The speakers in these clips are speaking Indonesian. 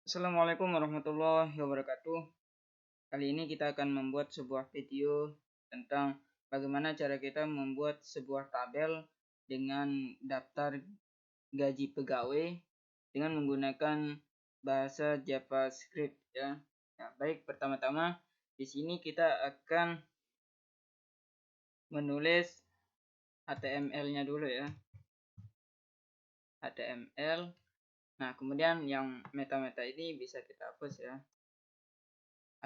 Assalamualaikum warahmatullahi wabarakatuh. Kali ini kita akan membuat sebuah video tentang bagaimana cara kita membuat sebuah tabel dengan daftar gaji pegawai dengan menggunakan bahasa JavaScript ya. Nah, baik, pertama-tama di sini kita akan menulis HTML-nya dulu ya. HTML. Nah, kemudian yang meta-meta ini bisa kita hapus ya,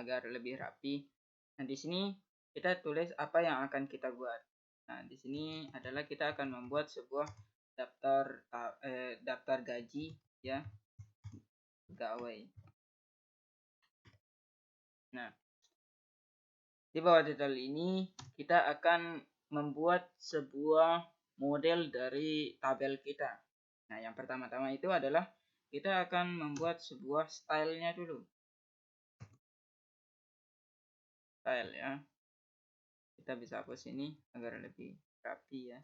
agar lebih rapi. Nah, di sini kita tulis apa yang akan kita buat. Nah, di sini adalah kita akan membuat sebuah daftar gaji ya, pegawai. Nah, di bawah titel ini kita akan membuat sebuah model dari tabel kita. Nah, yang pertama-tama itu adalah kita akan membuat sebuah stylenya dulu. Style ya. Kita bisa hapus ini agar lebih rapi ya.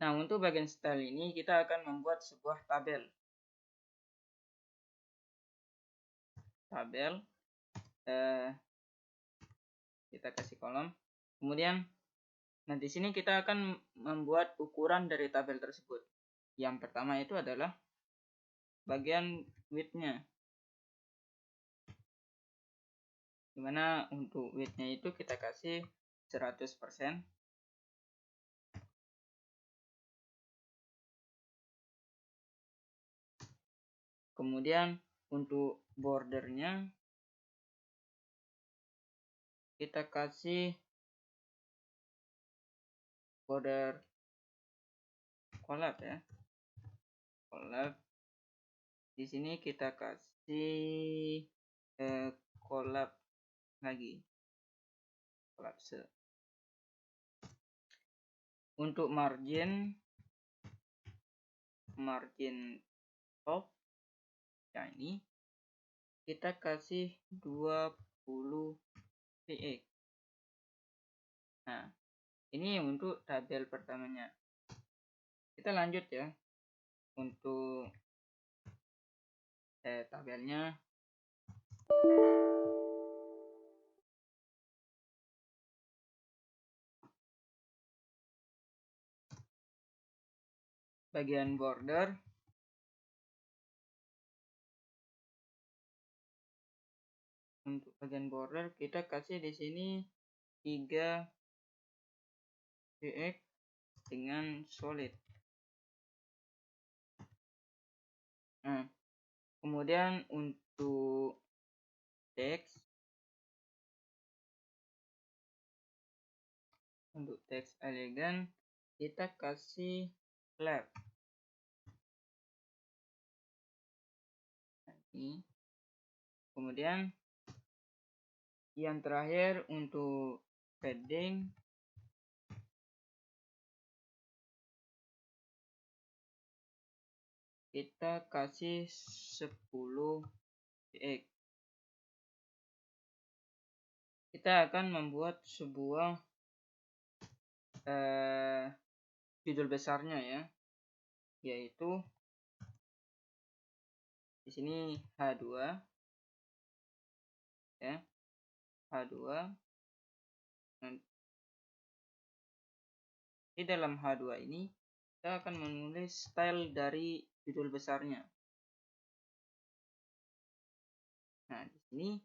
Nah, untuk bagian style ini kita akan membuat sebuah tabel. Kita kasih kolom. Kemudian, nah di sini kita akan membuat ukuran dari tabel tersebut. Yang pertama itu adalah bagian width-nya. Dimana untuk width-nya itu kita kasih 100%. Kemudian untuk bordernya kita kasih border collab ya. Collab. Di sini kita kasih collab lagi. Collapse. Untuk margin top ya, ini kita kasih 20 px. Nah, ini untuk tabel pertamanya. Kita lanjut ya untuk tabelnya. Bagian border untuk bagian border kita kasih di sini 3 px dengan solid. Nah, kemudian untuk teks elegan kita kasih left. Ini. Kemudian yang terakhir untuk padding kita kasih 10 px. Kita akan membuat sebuah judul besarnya ya, yaitu di sini H2 ya, H2. Di dalam H2 ini kita akan menulis style dari judul besarnya. Nah, di sini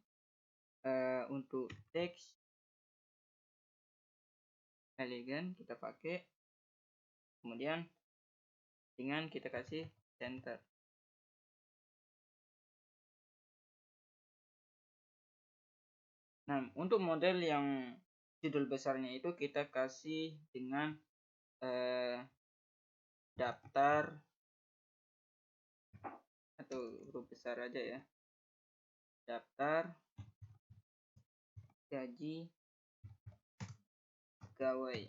untuk teks elegan kita pakai, kemudian dengan kita kasih center. Nah, untuk model yang judul besarnya itu kita kasih dengan daftar atau huruf besar aja ya, daftar gaji pegawai.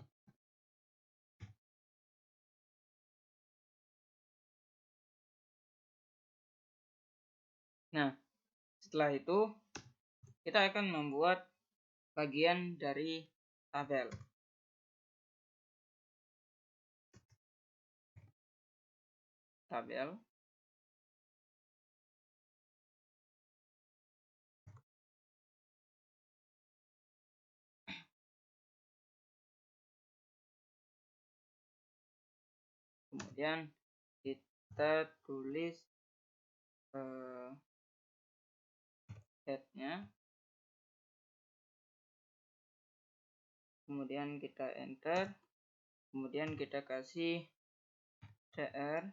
Nah, setelah itu kita akan membuat bagian dari tabel. Kemudian kita tulis headnya, kemudian kita enter, kemudian kita kasih tr,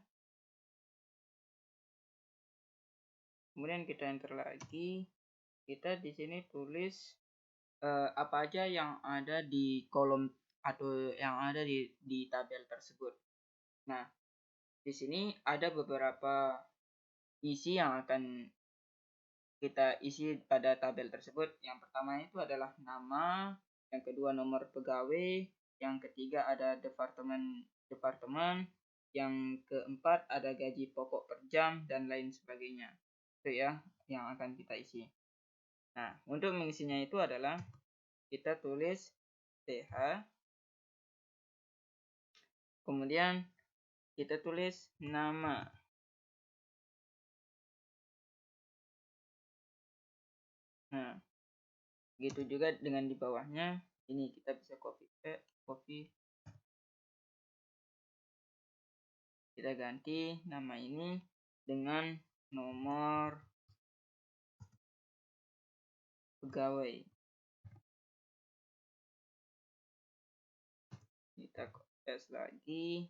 kemudian kita enter lagi. Kita di sini tulis apa aja yang ada di kolom atau yang ada di tabel tersebut. Nah, di sini ada beberapa isi yang akan kita isi pada tabel tersebut. Yang pertama itu adalah nama, yang kedua nomor pegawai, yang ketiga ada departemen, yang keempat ada gaji pokok per jam, dan lain sebagainya. Itu ya yang akan kita isi. Nah, untuk mengisinya itu adalah kita tulis TH, kemudian kita tulis nama. Nah, gitu juga dengan di bawahnya. Ini kita bisa copy. Kita ganti nama ini dengan nomor pegawai. Kita paste lagi,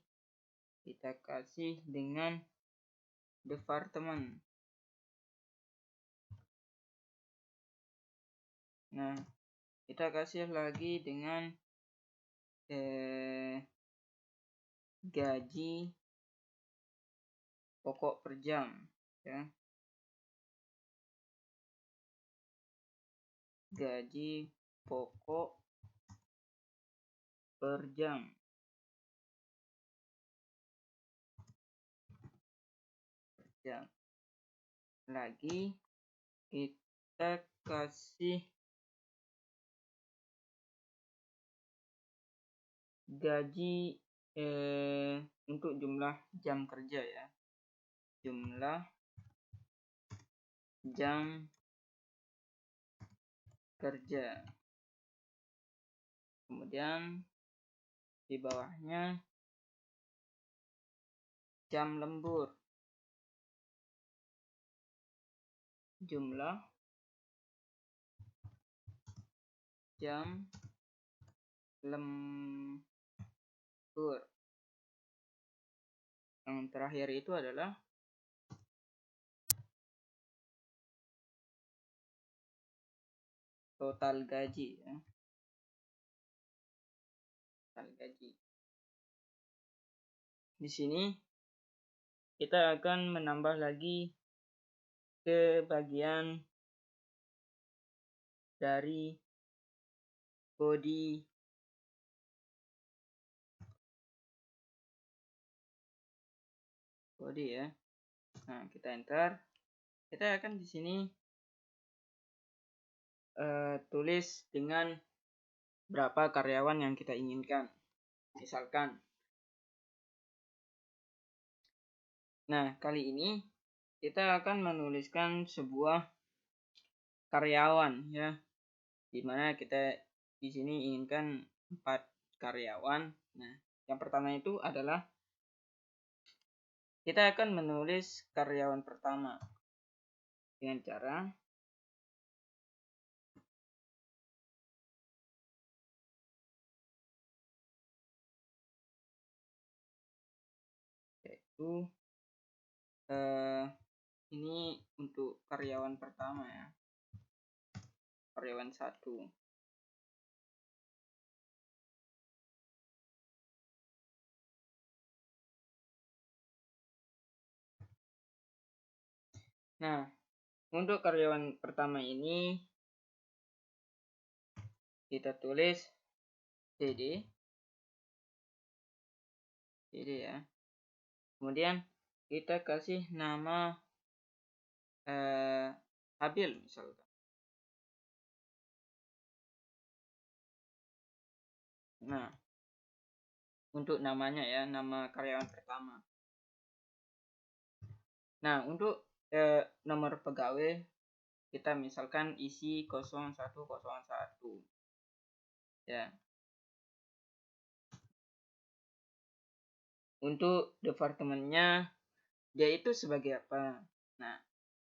kita kasih dengan departemen. Nah, kita kasih lagi dengan gaji pokok per jam, ya. Gaji pokok per jam. Lagi kita kasih gaji untuk jumlah jam kerja, ya. Jumlah jam kerja. Kemudian di bawahnya jam lembur. Jumlah jam lembur. Yang terakhir itu adalah total gaji, ya. Total gaji. Di sini kita akan menambah lagi ke bagian dari body ya. Nah, kita enter. Kita akan di sini tulis dengan berapa karyawan yang kita inginkan. Misalkan. Nah, kali ini kita akan menuliskan sebuah karyawan, ya. Dimana kita di sini inginkan 4 karyawan. Nah, yang pertama itu adalah kita akan menulis karyawan pertama dengan cara yaitu ini untuk karyawan pertama, ya. Karyawan 1. Nah, untuk karyawan pertama ini kita tulis CD, ya. Kemudian kita kasih nama Habil misalkan. Nah, untuk namanya, ya, nama karyawan pertama. Nah, untuk nomor pegawai kita misalkan isi 0101, ya. Untuk departemennya dia itu sebagai apa? Nah,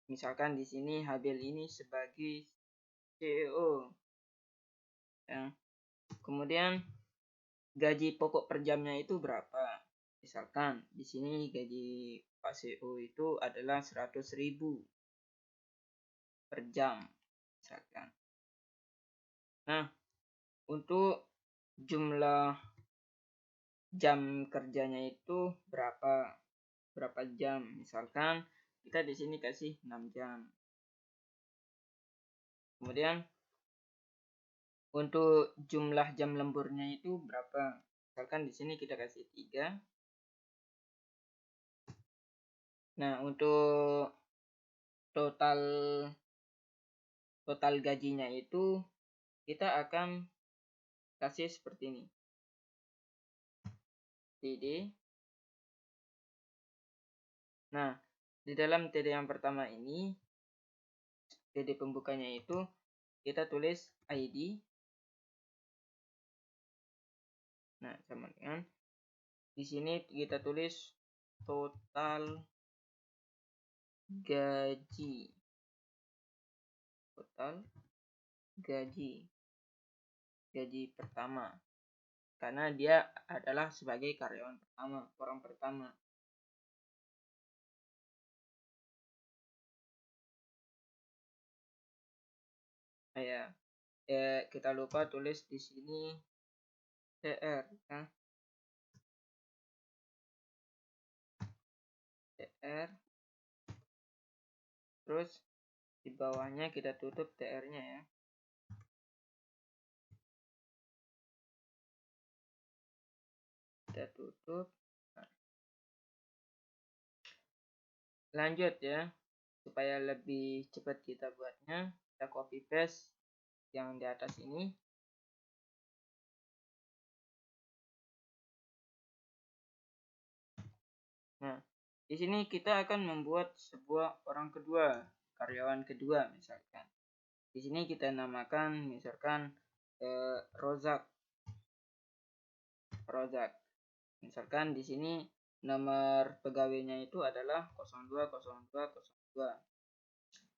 misalkan di sini Habil ini sebagai CEO. Ya. Kemudian gaji pokok per jamnya itu berapa? Misalkan di sini gaji Pak CEO itu adalah 100.000 per jam. Misalkan. Nah, untuk jumlah jam kerjanya itu berapa jam? Misalkan kita di sini kasih 6 jam. Kemudian untuk jumlah jam lemburnya itu berapa? Misalkan di sini kita kasih 3. Nah, untuk total gajinya itu kita akan kasih seperti ini. TD. Nah, di dalam TD yang pertama ini, TD pembukanya itu kita tulis ID. Nah, sama dengan di sini kita tulis total gaji. Total gaji pertama. Karena dia adalah sebagai karyawan pertama, orang pertama. Ya, kita lupa tulis di sini TR, ya. TR. Terus di bawahnya kita tutup TR-nya ya. Kita tutup. Lanjut ya, supaya lebih cepat kita buatnya, kita copy paste yang di atas ini. Nah, di sini kita akan membuat sebuah orang kedua, karyawan kedua misalkan. Di sini kita namakan misalkan Rozak. Misalkan di sini nomor pegawainya itu adalah 020202.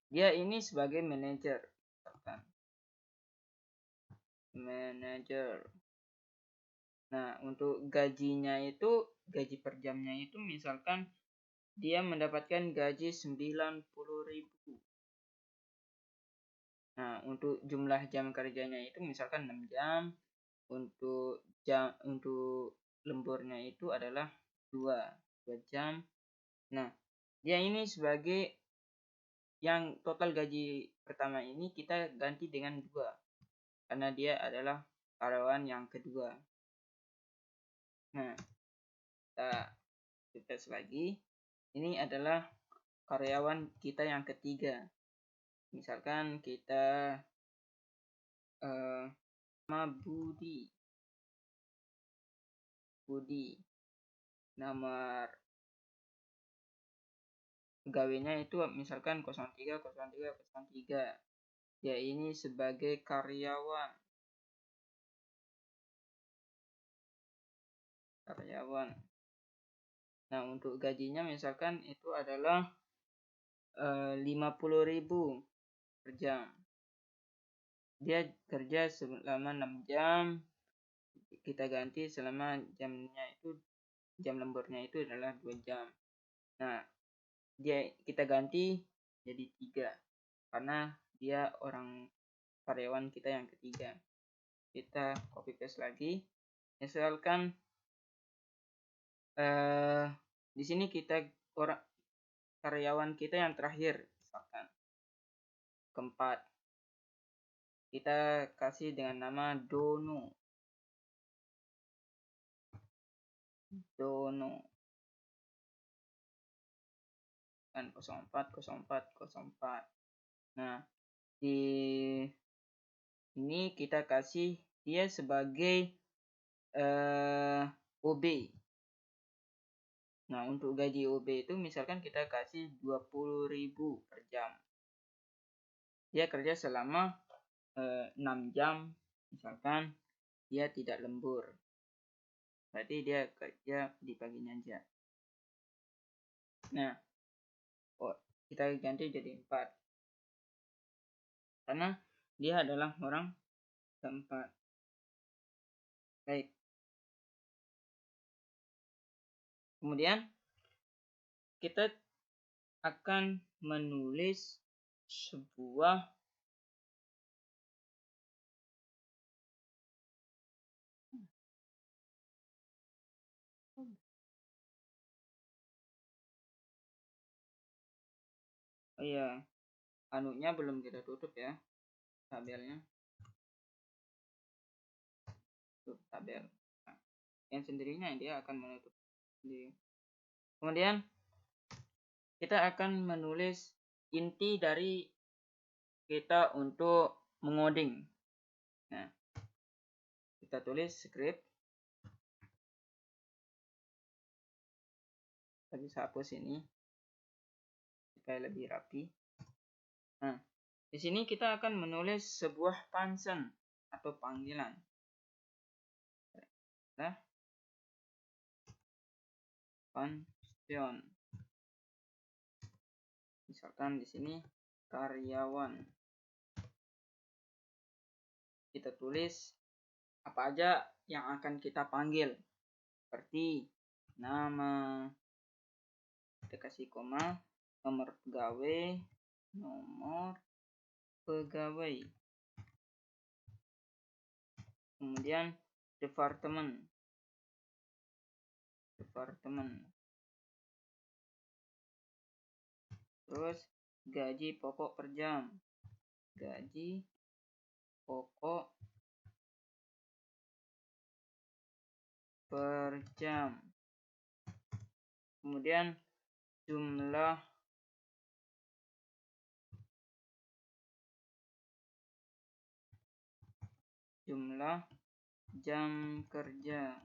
Dia ini sebagai manajer, misalkan. Manajer. Nah, untuk gajinya itu, gaji per jamnya itu misalkan dia mendapatkan gaji 90.000. Nah, untuk jumlah jam kerjanya itu misalkan 6 jam. Untuk lemburnya itu adalah 2 jam. Nah, dia ini sebagai yang total gaji pertama ini kita ganti dengan 2 karena dia adalah karyawan yang kedua. Nah, kita tes lagi. Ini adalah karyawan kita yang ketiga. Misalkan kita nama Budi. Nomor pegawainya itu misalkan 030303. Dia ini sebagai karyawan. Nah, untuk gajinya misalkan itu adalah 50.000 per jam. Dia kerja selama 6 jam. Kita ganti selama jamnya itu, jam lemburnya itu adalah 2 jam. Nah, kita ganti jadi 3 karena dia orang karyawan kita yang ketiga. Kita copy paste lagi. Misalkan di sini kita karyawan kita yang terakhir, misalkan keempat, kita kasih dengan nama Dono. Kan 040404. Nah, di ini kita kasih dia sebagai OB. Nah, untuk gaji OB itu misalkan kita kasih 20.000 per jam. Dia kerja selama 6 jam, misalkan dia tidak lembur. berarti dia kerja di paginya aja. Nah, kita ganti jadi 4 karena dia adalah orang keempat. Baik. Kemudian kita akan menulis sebuah anunya belum kita tutup ya, tabelnya. Tutup tabel. Nah, yang sendirinya dia akan menutup sendiri. Kemudian kita akan menulis inti dari kita untuk mengoding. Nah, kita tulis script. Kita bisa hapus ini supaya lebih rapi. Nah, di sini kita akan menulis sebuah function atau panggilan. Nah, function. Misalkan di sini karyawan. Kita tulis apa aja yang akan kita panggil, seperti nama, kita kasih koma, nomor pegawai, kemudian departemen, terus gaji pokok per jam, kemudian jumlah jam kerja,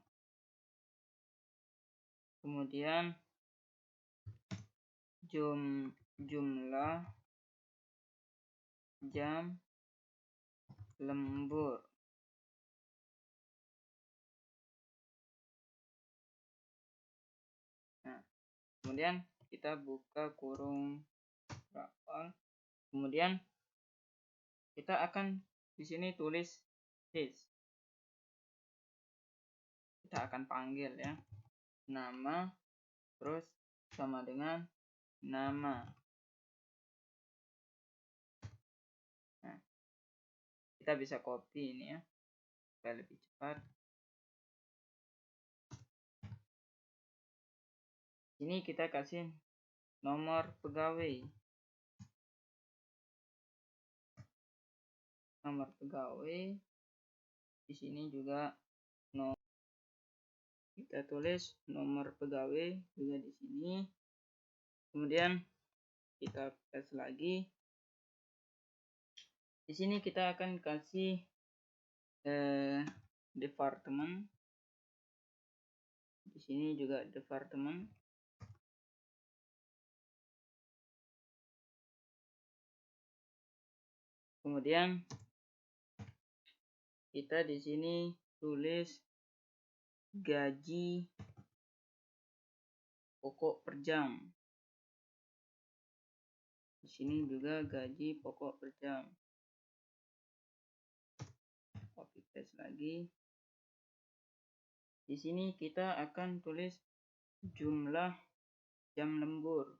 kemudian jumlah jam lembur. Nah, kemudian kita buka kurung brakel. Kemudian kita akan di sini tulis this. Kita akan panggil ya, nama terus sama dengan nama. Nah, kita bisa copy ini ya supaya lebih cepat. Ini kita kasih nomor pegawai. Di sini juga kita tulis nomor pegawai juga di sini. Kemudian kita paste lagi. Di sini kita akan kasih departemen. Di sini juga departemen. Kemudian kita di sini tulis gaji pokok per jam. Di sini juga gaji pokok per jam. Copy paste lagi. Di sini kita akan tulis jumlah jam lembur.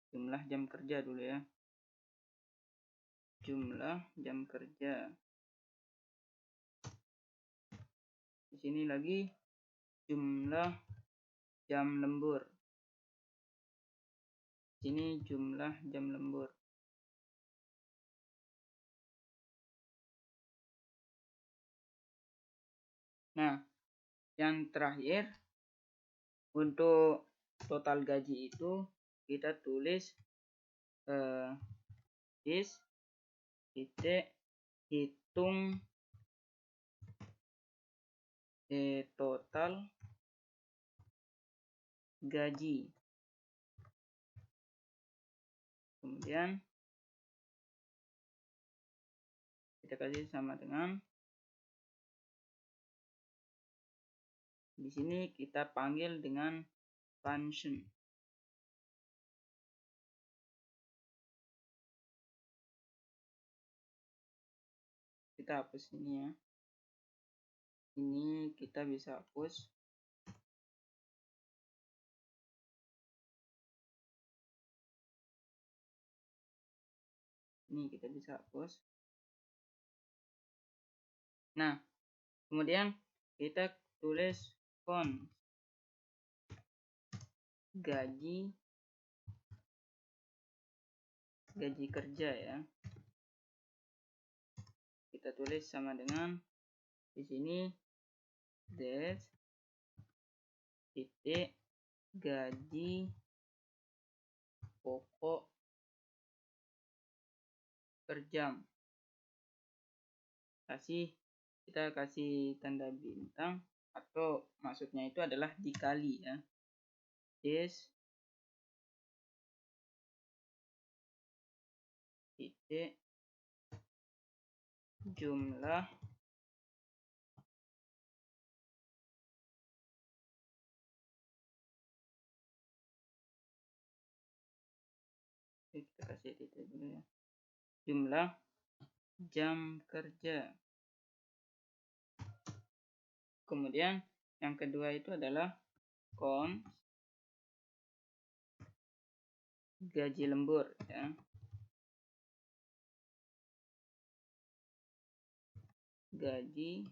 Jumlah jam kerja dulu ya. Jumlah jam kerja. Di sini lagi jumlah jam lembur. Di sini jumlah jam lembur. Nah, yang terakhir untuk total gaji itu kita tulis is titik hitung total gaji. Kemudian kita kasih sama dengan Di sini kita panggil dengan function. Kita hapus ini ya. Ini kita bisa hapus. Ini kita bisa hapus. Nah, kemudian kita tulis const gaji kerja ya. Kita tulis sama dengan di sini des titik gaji pokok per jam. Kita kasih tanda bintang, atau maksudnya itu adalah dikali ya. Des titik jumlah kita kasih titik dulu ya, jumlah jam kerja. Kemudian yang kedua itu adalah const gaji lembur ya. Gaji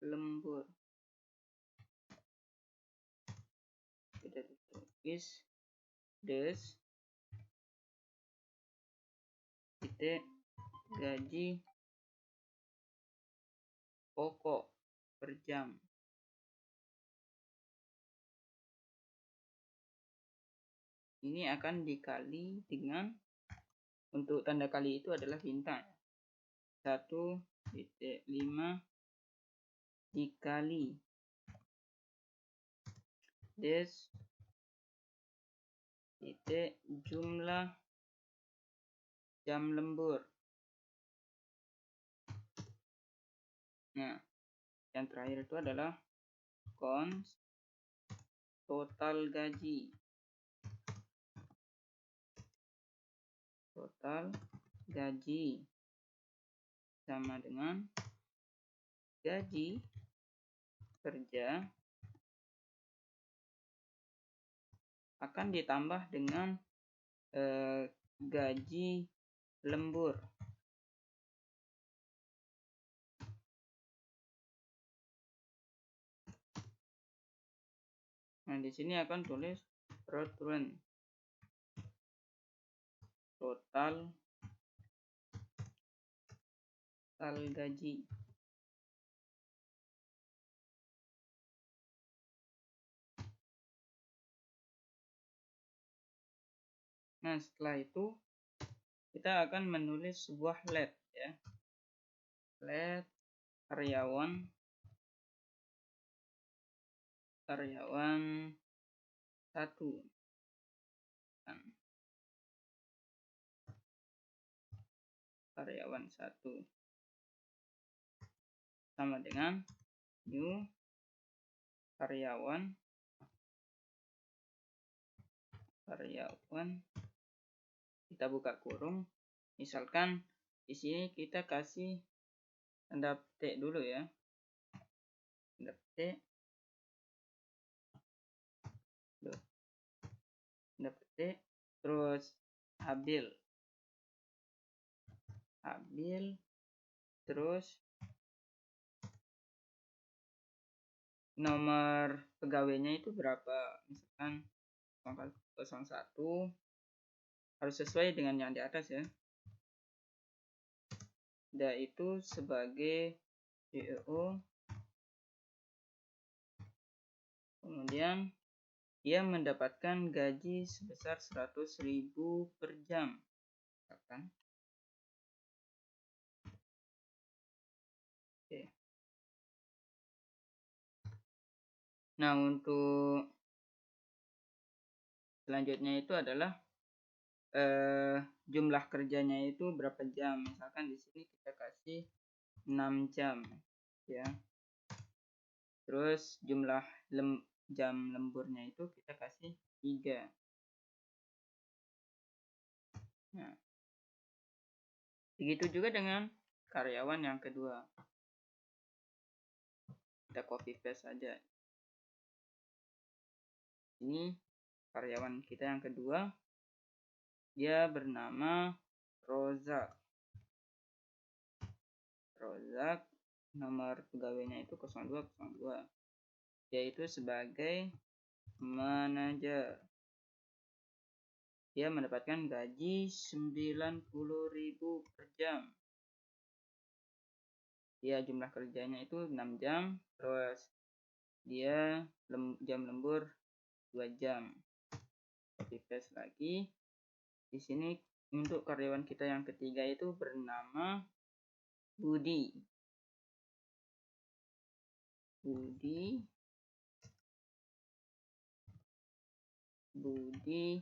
lembur. Kita tulis des titik gaji pokok per jam. Ini akan dikali dengan, untuk tanda kali itu adalah bintang 1,5 dikali des titik jumlah jam lembur. Nah, yang terakhir itu adalah const total gaji. Total gaji sama dengan gaji kerja akan ditambah dengan gaji lembur. Nah, di sini akan tulis return total gaji. Nah, setelah itu kita akan menulis sebuah let ya. Let karyawan 1 karyawan 1 sama dengan new karyawan kita buka kurung. Misalkan di sini kita kasih tanda petik dulu ya. Tanda petik. Tanda petik terus habil terus nomor pegawainya itu berapa, misalkan 01, harus sesuai dengan yang di atas ya. Itu sebagai CEO, kemudian dia mendapatkan gaji sebesar 100.000 per jam. Oke. Nah, untuk selanjutnya itu adalah jumlah kerjanya itu berapa jam. Misalkan di sini kita kasih 6 jam ya. Terus jumlah jam lemburnya itu kita kasih 3. Nah, begitu juga dengan karyawan yang kedua. Kita copy paste saja. Ini karyawan kita yang kedua. Dia bernama Rozak. Rozak, nomor pegawainya itu 0202. Yaitu sebagai manajer. Dia mendapatkan gaji 90.000 per jam. Dia jumlah kerjanya itu 6 jam, terus dia jam lembur 2 jam. Copy paste lagi. Di sini untuk karyawan kita yang ketiga itu bernama Budi. Budi,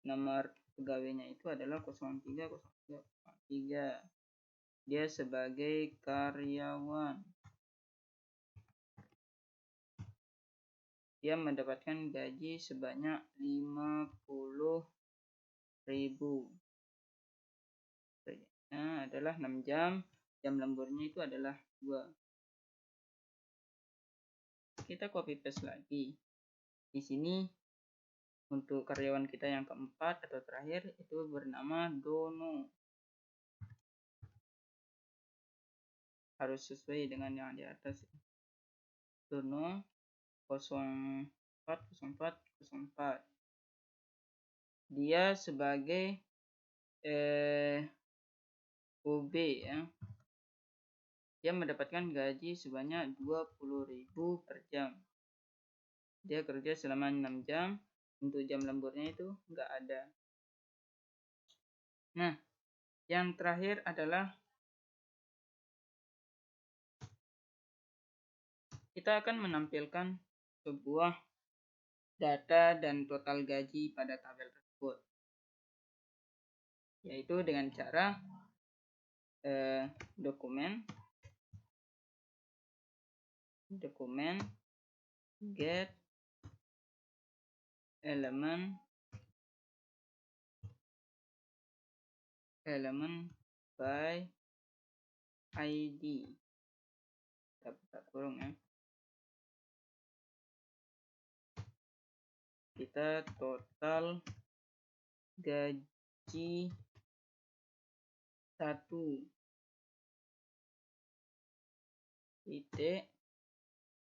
nomor pegawainya itu adalah 030303. Dia sebagai karyawan. Dia mendapatkan gaji sebanyak 50.000. Kerjanya adalah 6 jam. Jam lemburnya itu adalah 2. Kita copy paste lagi. Di sini untuk karyawan kita yang keempat atau terakhir itu bernama Dono. Harus sesuai dengan yang di atas. Dono 040404. Dia sebagai OB ya. Dia mendapatkan gaji sebanyak 20.000 per jam. Dia kerja selama 6 jam. Untuk jam lemburnya itu enggak ada. Nah, yang terakhir adalah kita akan menampilkan sebuah data dan total gaji pada tabel tersebut, yaitu dengan cara dokumen get element by ID. Kita buka kurung ya. Kita total gaji 1 titik,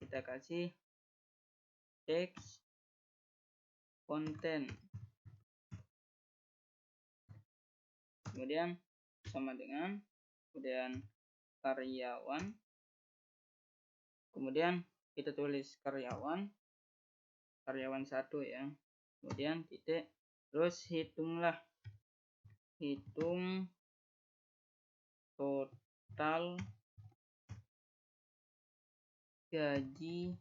kita kasih teks konten, kemudian sama dengan kemudian karyawan, kemudian kita tulis karyawan 1 ya, kemudian titik, terus hitung total gaji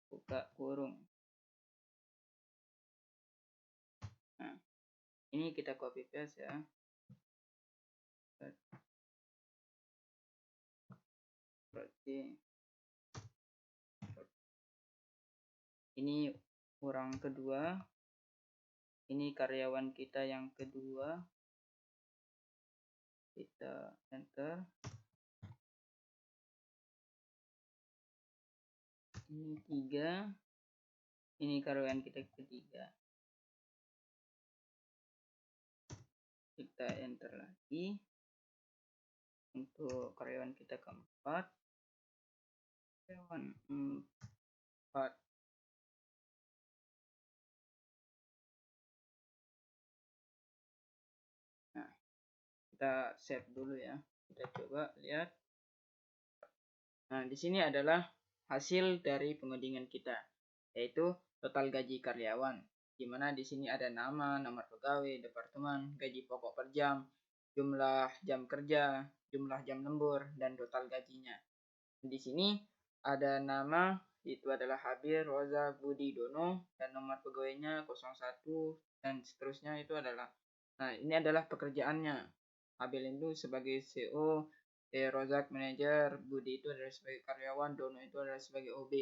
buka kurung. Nah, ini kita copy paste ya. Ini orang kedua. Ini karyawan kita yang kedua. Kita enter. Ini 3. Ini karyawan kita ketiga. Kita enter lagi. Untuk karyawan kita keempat. Karyawan 4. Nah, kita save dulu ya. Kita coba lihat. Nah, di sini adalah hasil dari pengodingan kita, yaitu total gaji karyawan. Di mana di sini ada nama, nomor pegawai, departemen, gaji pokok per jam, jumlah jam kerja, jumlah jam lembur, dan total gajinya. Di sini ada nama, itu adalah Habir Rozak Budi Dono, dan nomor pegawainya 01 dan seterusnya itu adalah. Nah, ini adalah pekerjaannya. Abel itu sebagai CEO, Rozak manajer, Budi itu adalah sebagai karyawan, Dono itu adalah sebagai OB.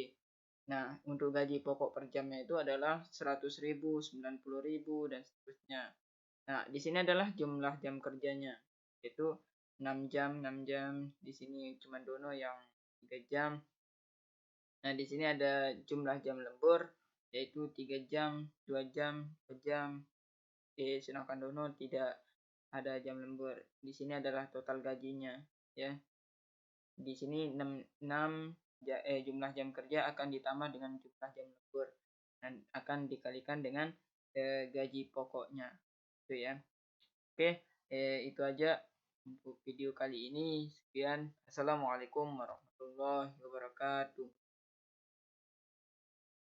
Nah, untuk gaji pokok per jamnya itu adalah 100.000, 90.000 dan seterusnya. Nah, di sini adalah jumlah jam kerjanya, yaitu 6 jam, 6 jam. Di sini cuma Dono yang 3 jam. Nah, di sini ada jumlah jam lembur, yaitu 3 jam, 2 jam, 2 jam. Sedangkan Dono tidak ada jam lembur. Di sini adalah total gajinya, ya. Di sini 6 jumlah jam kerja akan ditambah dengan jumlah jam lembur dan akan dikalikan dengan gaji pokoknya, itu ya. Oke, itu aja untuk video kali ini. Sekian, assalamualaikum warahmatullahi wabarakatuh.